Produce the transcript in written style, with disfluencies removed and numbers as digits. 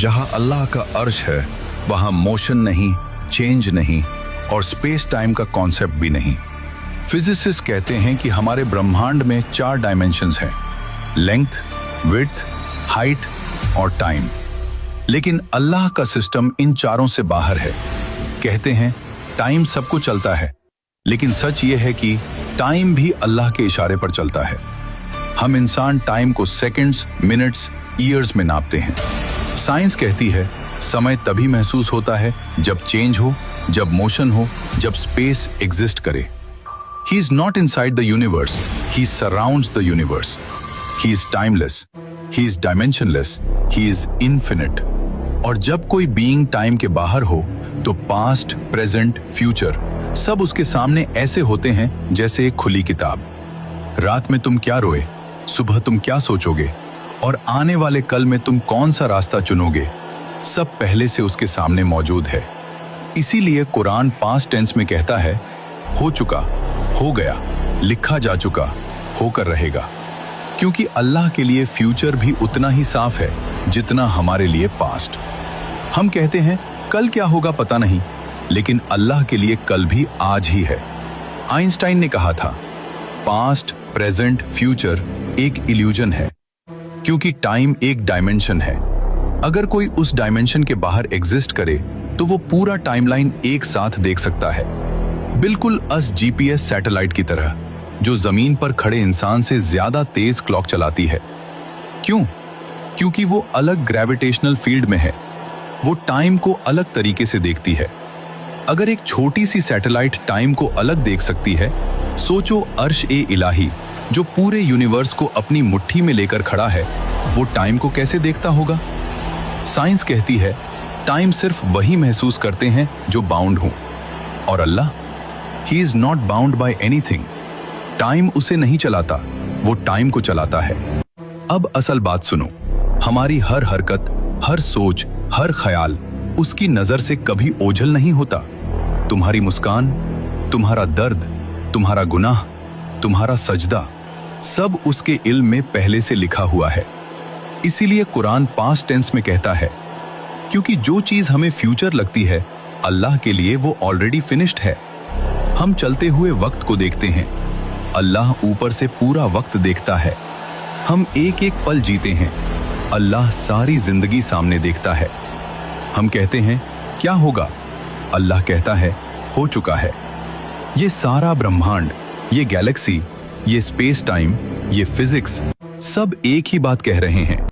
जहां अल्लाह का अर्श है वहां मोशन नहीं, चेंज नहीं और स्पेस टाइम का कॉन्सेप्ट भी नहीं। फिजिसिस्ट कहते हैं कि हमारे ब्रह्मांड में 4 डायमेंशंस हैं, लेंथ, विड्थ, हाइट और टाइम। लेकिन अल्लाह का सिस्टम इन चारों से बाहर है। कहते हैं टाइम सबको चलता है, लेकिन सच ये है कि टाइम भी अल्लाह के इशारे पर चलता है। हम इंसान टाइम को सेकंड्स, मिनट्स, ईयर्स में नापते हैं। साइंस कहती है समय तभी महसूस होता है जब चेंज हो, जब मोशन हो, जब स्पेस एग्जिस्ट करे। ही is not inside the universe, he surrounds the universe. He is timeless, he is dimensionless, he is infinite. और जब कोई बीइंग टाइम के बाहर हो तो पास्ट, प्रेजेंट, फ्यूचर सब उसके सामने ऐसे होते हैं जैसे एक खुली किताब। रात में तुम क्या रोए, सुबह तुम क्या सोचोगे और आने वाले कल में तुम कौन सा रास्ता चुनोगे, सब पहले से उसके सामने मौजूद है। इसीलिए कुरान पास्ट टेंस में कहता है हो चुका, हो गया, लिखा जा चुका, होकर रहेगा। क्योंकि अल्लाह के लिए फ्यूचर भी उतना ही साफ है जितना हमारे लिए पास्ट। हम कहते हैं कल क्या होगा पता नहीं, लेकिन अल्लाह के लिए कल भी आज ही है। आइंस्टाइन ने कहा था पास्ट, प्रेजेंट, फ्यूचर एक इल्यूजन है, क्योंकि टाइम एक डायमेंशन है। अगर कोई उस डायमेंशन के बाहर एग्जिस्ट करे तो वो पूरा टाइमलाइन एक साथ देख सकता है, बिल्कुल अस जीपीएस सैटेलाइट की तरह, जो जमीन पर खड़े इंसान से ज्यादा तेज क्लॉक चलाती है। क्यों? क्योंकि वो अलग ग्रेविटेशनल फील्ड में है, वो टाइम को अलग तरीके से देखती है। अगर एक छोटी सी सैटेलाइट टाइम को अलग देख सकती है, सोचो अर्श ए इलाही जो पूरे यूनिवर्स को अपनी मुट्ठी में लेकर खड़ा है, वो टाइम को कैसे देखता होगा? साइंस कहती है टाइम सिर्फ वही महसूस करते हैं जो बाउंड हों, और Allah, he is not bound by anything. Time उसे नहीं चलाता, वो टाइम को चलाता है। अब असल बात सुनो, हमारी हर हरकत, हर सोच, हर ख्याल उसकी नजर से कभी ओझल नहीं होता। तुम्हारी मुस्कान, तुम्हारा दर्द, तुम्हारा गुनाह, तुम्हारा सजदा, सब उसके इल्म में पहले से लिखा हुआ है। इसीलिए कुरान पास्ट टेंस में कहता है क्योंकि जो चीज हमें फ्यूचर लगती है, अल्लाह के लिए वो ऑलरेडी फिनिश्ड है। हम चलते हुए वक्त को देखते हैं, अल्लाह ऊपर से पूरा वक्त देखता है। हम एक एक पल जीते हैं, अल्लाह सारी जिंदगी सामने देखता है। हम कहते हैं क्या होगा, अल्लाह कहता है हो चुका है। ये सारा ब्रह्मांड, ये गैलेक्सी, ये स्पेस टाइम, ये फिजिक्स सब एक ही बात कह रहे हैं,